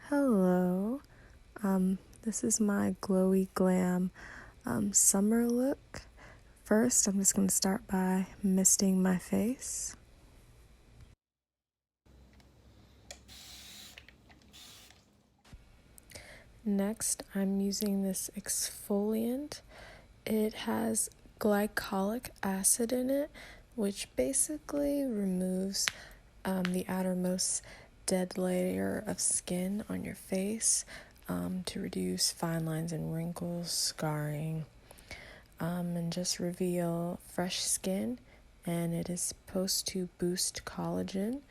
Hello, this is my glowy glam summer look. First, I'm just going to start by misting my face. Next, I'm using this exfoliant. It has glycolic acid in it, which basically removes the outermost dead layer of skin on your face to reduce fine lines and wrinkles, scarring, and just reveal fresh skin. And it is supposed to boost collagen.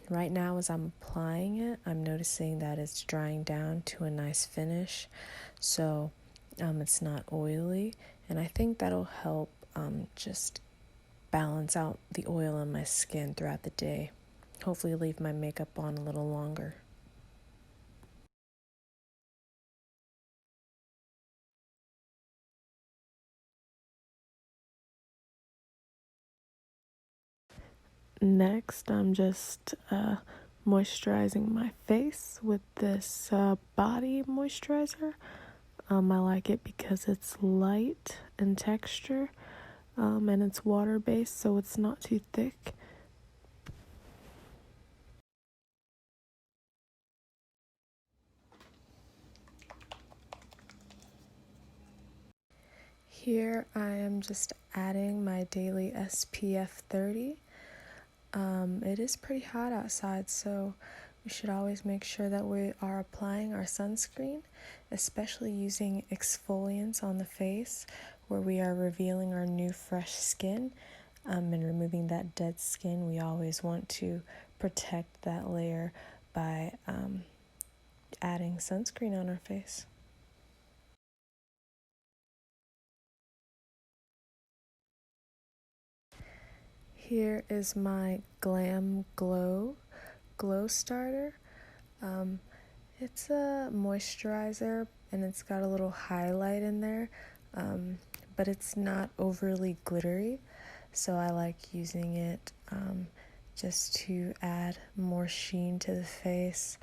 Right now, as I'm applying it, I'm noticing that it's drying down to a nice finish, so it's not oily, and I think that'll help just balance out the oil on my skin throughout the day. Hopefully leave my makeup on a little longer. Next, I'm just moisturizing my face with this body moisturizer. I like it because it's light in texture, and it's water-based, so it's not too thick. Here I am just adding my daily SPF 30. It is pretty hot outside, so we should always make sure that we are applying our sunscreen, especially using exfoliants on the face where we are revealing our new fresh skin and removing that dead skin. We always want to protect that layer by adding sunscreen on our face. Here is my ummerGlow glow starter. It's a moisturizer and it's got a little highlight in there, but it's not overly glittery, so I like using it just to add more sheen to the face.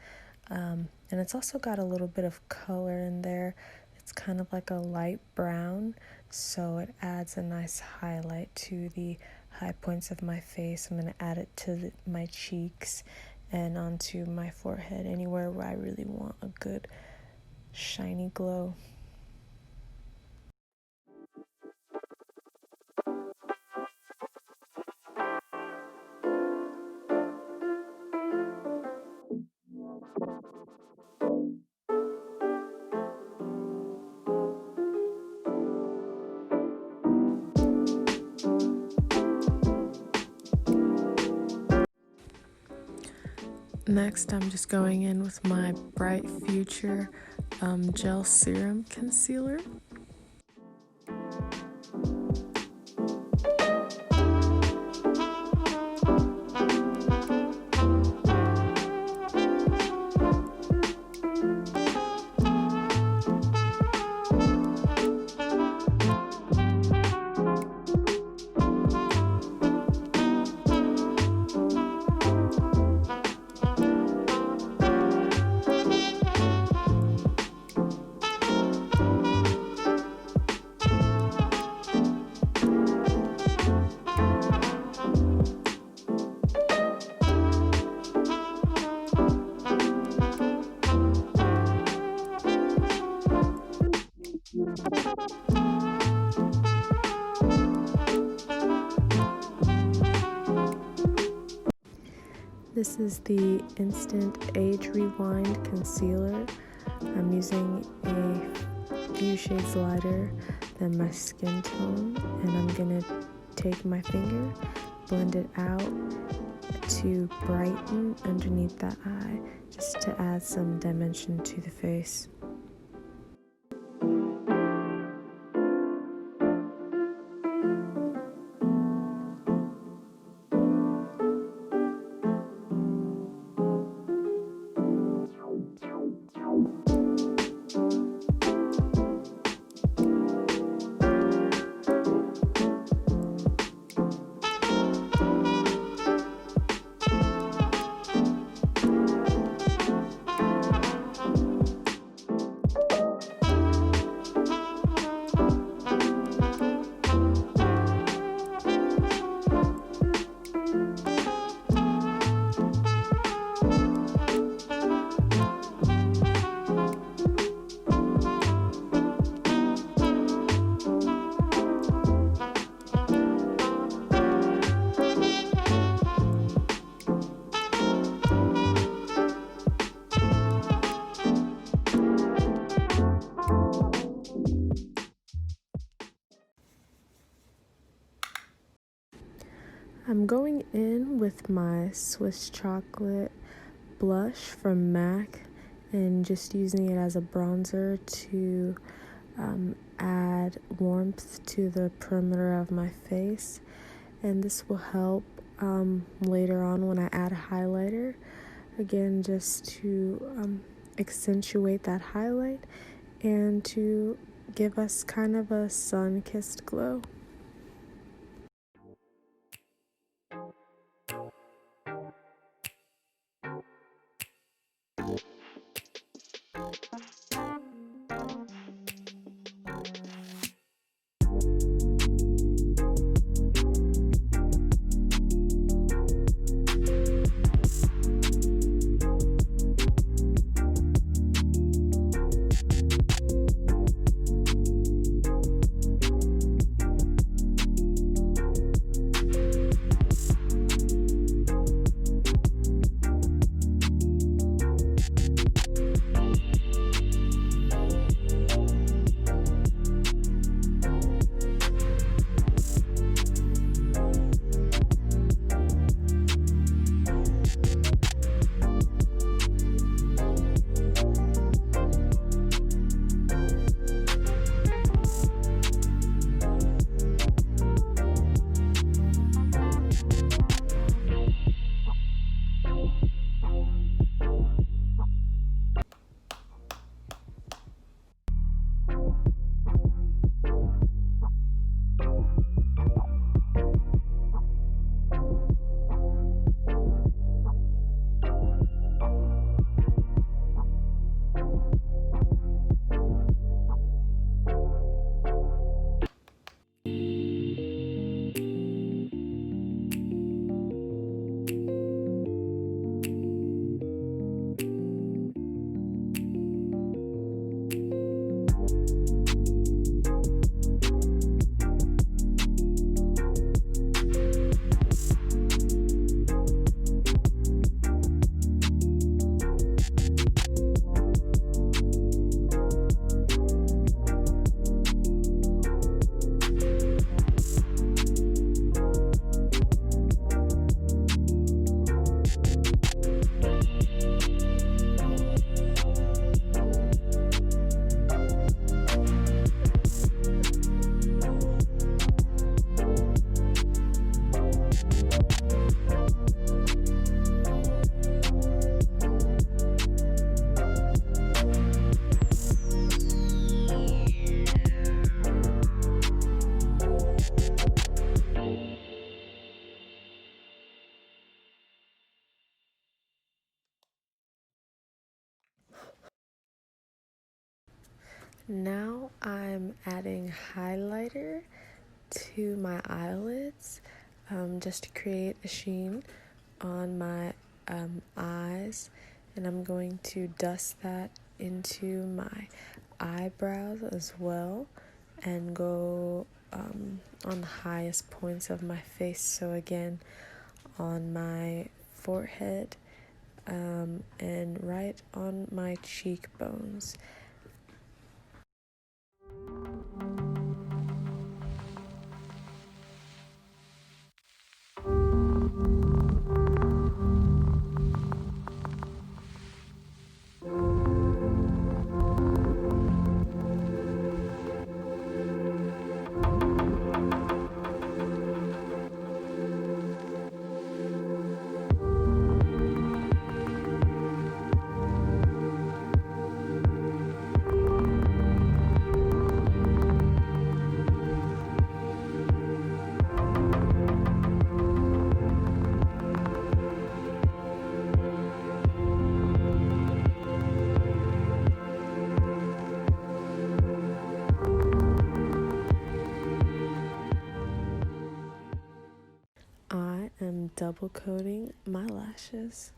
And it's also got a little bit of color in there. It's kind of like a light brown, so it adds a nice highlight to the high points of my face. I'm going to add it to my cheeks and onto my forehead, anywhere where I really want a good shiny glow. Next, I'm just going in with my Bright Future Gel Serum Concealer. This is the Instant Age Rewind Concealer. I'm using a few shades lighter than my skin tone, and I'm gonna take my finger, blend it out to brighten underneath that eye, just to add some dimension to the face. I'm going in with my Swiss chocolate blush from MAC and just using it as a bronzer to add warmth to the perimeter of my face, and this will help later on when I add a highlighter, again just to accentuate that highlight and to give us kind of a sun-kissed glow. Now I'm adding highlighter to my eyelids just to create a sheen on my eyes, and I'm going to dust that into my eyebrows as well and go on the highest points of my face, so again on my forehead and right on my cheekbones. I am double coating my lashes.